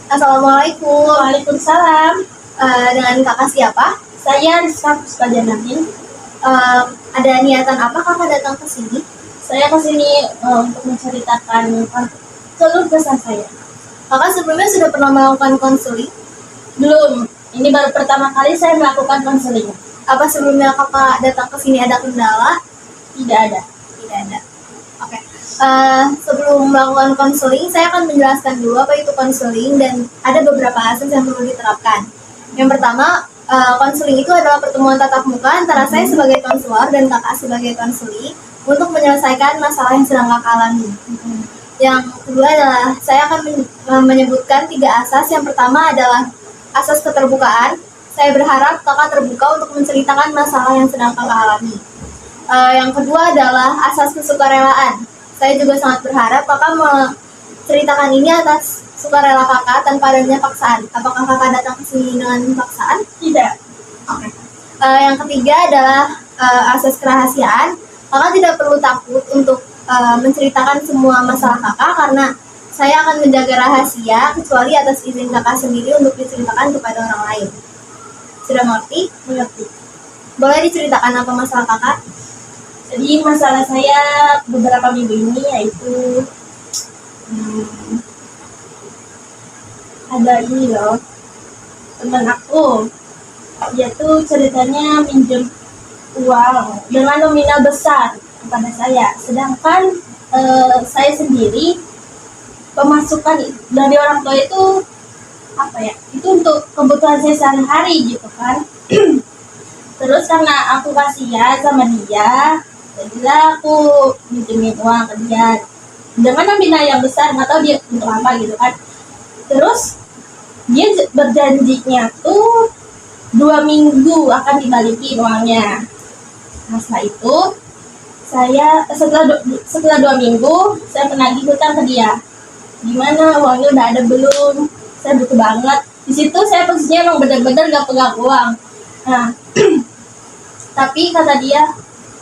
Assalamualaikum. Waalaikumsalam. Dengan kakak siapa? Saya Rizka Puspajanahin. Ada niatan apa kakak datang ke sini? Saya kesini untuk menceritakan keluh kesah saya. Kakak sebelumnya sudah pernah melakukan konseling? Belum. Ini baru pertama kali saya melakukan konseling. Apa sebelumnya kakak datang ke sini ada kendala? Tidak ada. Tidak ada. Oke. Sebelum melakukan konseling, saya akan menjelaskan dulu apa itu konseling dan ada beberapa asas yang perlu diterapkan. Yang pertama, konseling itu adalah pertemuan tatap muka antara saya sebagai konselor dan kakak sebagai konseli untuk menyelesaikan masalah yang sedang kakak alami. Yang kedua adalah saya akan menyebutkan 3 asas. Yang pertama adalah asas keterbukaan. Saya berharap kakak terbuka untuk menceritakan masalah yang sedang kakak alami. Yang kedua adalah asas kesukarelaan. Saya juga sangat berharap kakak menceritakan ini atas sukarela kakak tanpa adanya paksaan. Apakah kakak datang ke sini dengan paksaan? Tidak. Oke. Yang ketiga adalah asas kerahasiaan. Kakak tidak perlu takut untuk menceritakan semua masalah kakak karena saya akan menjaga rahasia kecuali atas izin kakak sendiri untuk diceritakan kepada orang lain. Sudah mengerti? Mengerti. Boleh diceritakan apa masalah kakak? Jadi masalah saya beberapa minggu ini yaitu ada ini loh, teman aku. Dia tuh ceritanya minjem uang dengan nominal besar kepada saya. Sedangkan saya sendiri pemasukan dari orang tua itu itu untuk kebutuhan saya sehari-hari gitu kan. Terus karena aku kasihan sama dia, jadilah aku minjemin uang ke dia dengan nominal yang besar, nggak tahu dia untuk apa gitu kan. Terus dia berjanjinya tuh 2 minggu akan dibalikin uangnya. Nah setelah itu setelah 2 minggu saya menagih hutang ke dia. Gimana, uangnya udah ada belum? Saya butuh banget. Di situ saya posisinya emang benar-benar gak pegang uang. Nah tapi kata dia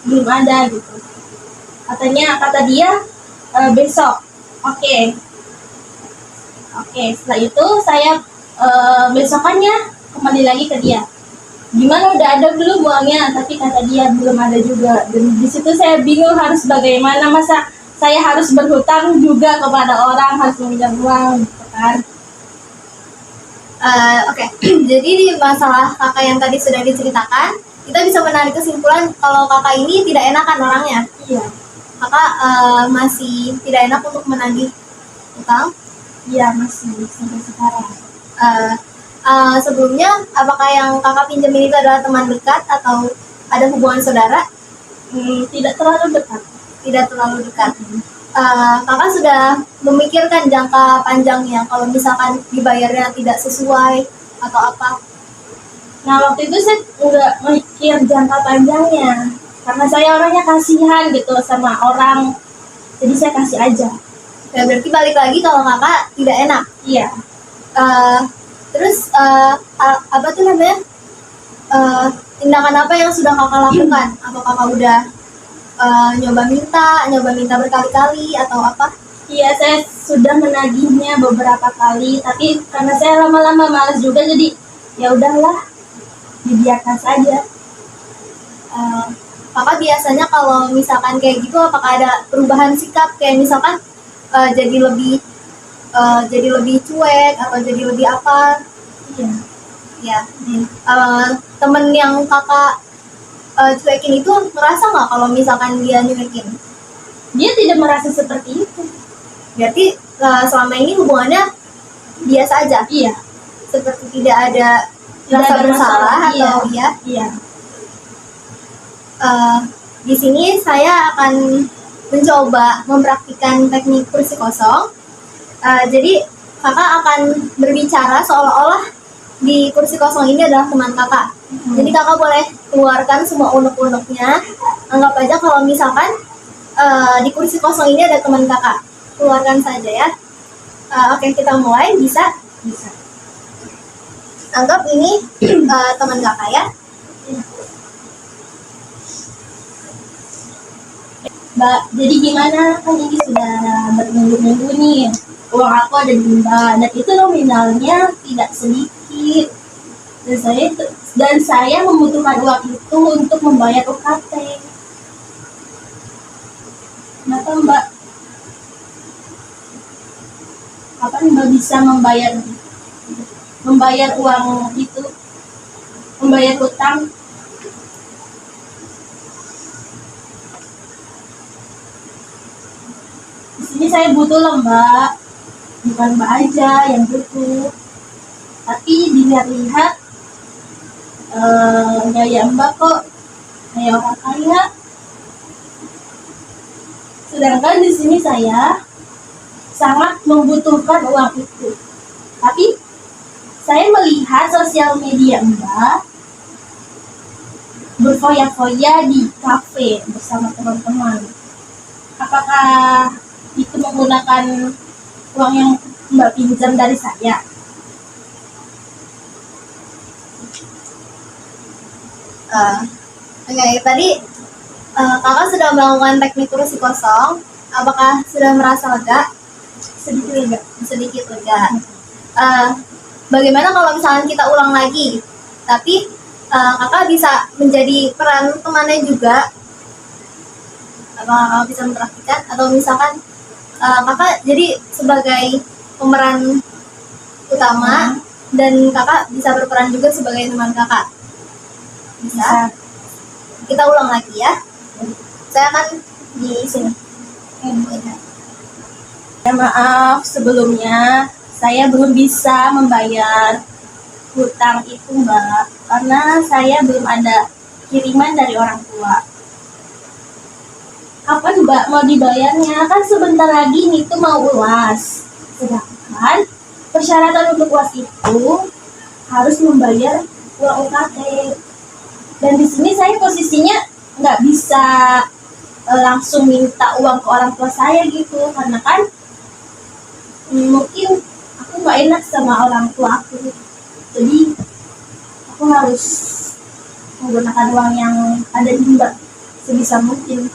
belum ada gitu. Kata dia besok. Oke, setelah itu saya besokannya kembali lagi ke dia. Gimana, udah ada belum uangnya? Tapi kata dia belum ada juga. Dan di situ saya bingung harus bagaimana, masa saya harus berhutang juga kepada orang, harus meminjam uang gitu kan. Oke. Jadi di masalah kakak yang tadi sudah diceritakan, kita bisa menarik kesimpulan kalau kakak ini tidak enakan orangnya. Iya. Kakak masih tidak enak untuk menagih utang? Iya, masih sampai sekarang. Sebelumnya, apakah yang kakak pinjamin itu adalah teman dekat atau ada hubungan saudara? Tidak terlalu dekat. Tidak terlalu dekat. Kakak sudah memikirkan jangka panjangnya kalau misalkan dibayarnya tidak sesuai atau apa? Nah waktu itu saya nggak mikir jangka panjangnya karena saya orangnya kasihan gitu sama orang, jadi saya kasih aja. Ya, berarti balik lagi kalau kakak tidak enak. Iya. Terus apa tuh namanya? Tindakan apa yang sudah kakak lakukan? Apa kakak udah nyoba minta berkali-kali atau apa? Iya, saya sudah menagihnya beberapa kali, tapi karena saya lama-lama malas juga, jadi ya udahlah, dibiarkan saja. Kakak biasanya kalau misalkan kayak gitu, apakah ada perubahan sikap kayak misalkan jadi lebih cuek atau jadi lebih apa? Iya. Ya. Temen yang kakak cuekin itu ngerasa nggak kalau misalkan dia nyuekin? Dia tidak merasa seperti itu. Berarti selama ini hubungannya biasa aja? Iya. Seperti tidak ada rasa bersalah atau iya? Iya. Di sini saya akan mencoba mempraktikkan teknik kursi kosong. Jadi kakak akan berbicara seolah-olah di kursi kosong ini adalah teman kakak. Jadi kakak boleh keluarkan semua unek-uneknya. Anggap aja kalau misalkan di kursi kosong ini ada teman kakak. Keluarkan saja ya. Oke, kita mulai. Bisa? Bisa. Anggap ini teman kakak ya. Mbak, jadi gimana, kan ini sudah berminggu-minggu nih uang aku ada di Mbak, dan itu nominalnya tidak sedikit, dan saya membutuhkan uang itu untuk membayar UKT. Kenapa Mbak? Kapan Mbak bisa membayar uang itu, membayar utang? Di sini saya butuh loh Mbak, bukan Mbak aja yang butuh, tapi dilihat-lihat gaya Mbak kok kayak orang kaya, sedangkan di sini saya sangat membutuhkan uang itu. Tapi saya melihat sosial media Mbak berfoya-foya di kafe bersama teman-teman. Apakah itu menggunakan uang yang Mbak pinjam dari saya? Oke, tadi kakak sudah melakukan teknik kursi kosong. Apakah sudah merasa lega? Sedikit lega. Sedikit lega. Bagaimana kalau misalnya kita ulang lagi, tapi kakak bisa menjadi peran temannya juga? Apakah kakak bisa mempraktikkan? Atau misalkan kakak jadi sebagai pemeran utama dan kakak bisa berperan juga sebagai teman kakak? Bisa. Kita ulang lagi ya. Saya akan di sini. Ya, maaf sebelumnya saya belum bisa membayar hutang itu Mbak, karena saya belum ada kiriman dari orang tua. Kapan Mbak mau dibayarnya? Kan sebentar lagi nih tuh mau UAS. Sedangkan persyaratan untuk UAS itu harus membayar uang UKT. Dan di sini saya posisinya nggak bisa langsung minta uang ke orang tua saya gitu, karena kan mungkin aku nggak enak sama orang tua aku, jadi aku harus menggunakan uang yang ada di Mbak sebisa mungkin.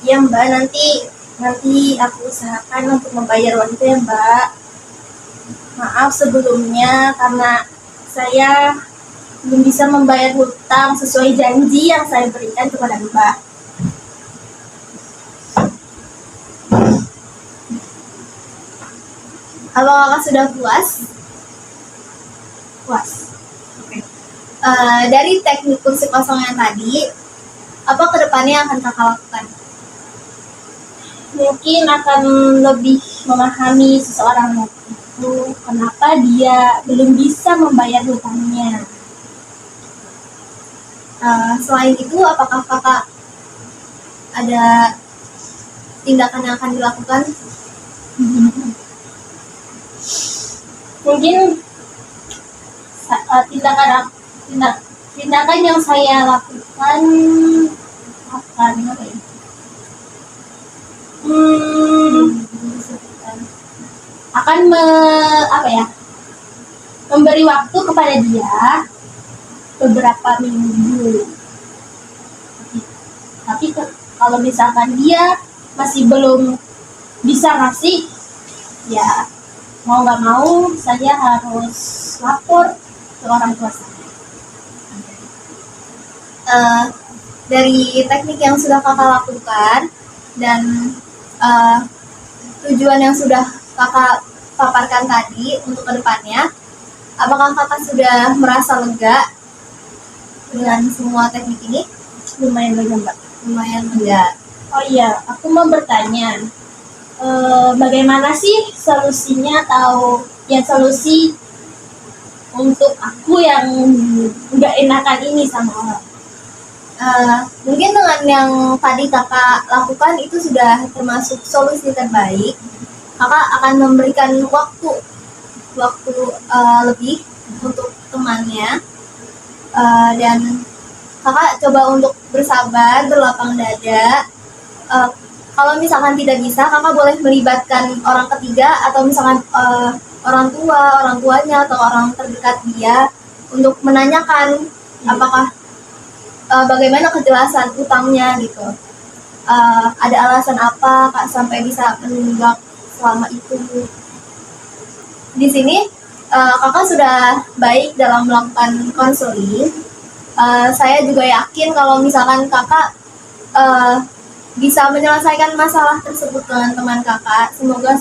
Ya Mbak, nanti aku usahakan untuk membayar uang itu ya Mbak. Maaf sebelumnya karena saya belum bisa membayar hutang sesuai janji yang saya berikan kepada Mbak. Apa kakak sudah puas? Puas. Dari teknik kursi kosong yang tadi, apa kedepannya yang akan kakak lakukan? Mungkin akan lebih memahami seseorang itu, kenapa dia belum bisa membayar hutangnya. Selain itu, apakah kakak ada tindakan yang akan dilakukan? Mungkin tindakan yang saya lakukan akan apa ya? Akan memberi waktu kepada dia beberapa minggu. Tapi kalau misalkan dia masih belum bisa ngasih, ya mau nggak mau saya harus lapor ke orang tua saya. Dari teknik yang sudah kakak lakukan dan tujuan yang sudah kakak paparkan tadi untuk kedepannya, apakah kakak sudah merasa lega dengan semua teknik ini? Lumayan lega Mbak. Lumayan lega. Oh iya, aku mau bertanya, bagaimana sih solusinya atau ya solusi untuk aku yang nggak enakan ini sama orang? Mungkin dengan yang tadi kakak lakukan itu sudah termasuk solusi terbaik. Kakak akan memberikan waktu lebih untuk temannya, dan kakak coba untuk bersabar, berlapang dada. Kalau misalkan tidak bisa, kakak boleh melibatkan orang ketiga atau misalkan orang tuanya atau orang terdekat dia untuk menanyakan apakah bagaimana kejelasan utangnya gitu. ada alasan apa kak sampai bisa menunggak selama itu. Di sini kakak sudah baik dalam melakukan konseling. Saya juga yakin kalau misalkan kakak bisa menyelesaikan masalah tersebut dengan teman kakak. Semoga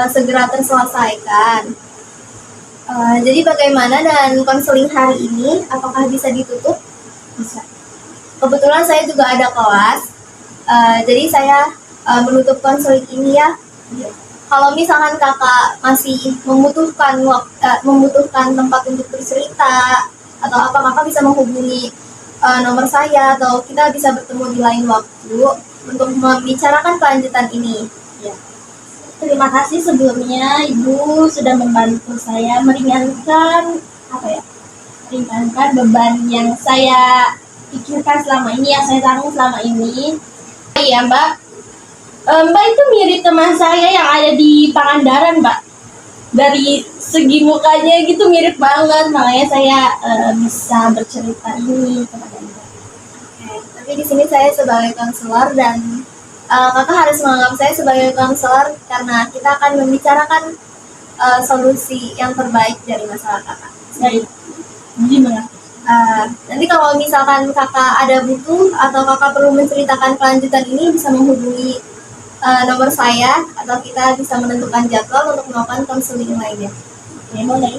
segera terselesaikan. Jadi bagaimana dengan konseling hari ini? Apakah bisa ditutup? Bisa. Kebetulan saya juga ada kelas, jadi saya menutup konseling ini ya. Kalau misalkan kakak masih membutuhkan tempat untuk bercerita atau apa, kakak bisa menghubungi nomor saya atau kita bisa bertemu di lain waktu untuk membicarakan kelanjutan ini. Ya. Terima kasih sebelumnya Ibu sudah membantu saya meringankan meringankan beban yang saya pikirkan selama ini, yang saya tanggung selama ini. Iya Mbak, Mbak itu mirip teman saya yang ada di Pangandaran Mbak. Dari segi mukanya gitu mirip banget, makanya saya bisa bercerita ini kepada Mbak. Tapi di sini saya sebagai konselor dan kakak harus menganggap saya sebagai konselor karena kita akan membicarakan solusi yang terbaik dari masalah kakak. Baik, gimana? Nanti kalau misalkan kakak ada butuh atau kakak perlu menceritakan kelanjutan ini bisa menghubungi nomor saya atau kita bisa menentukan jadwal untuk melakukan konseling lainnya. Oke, boleh.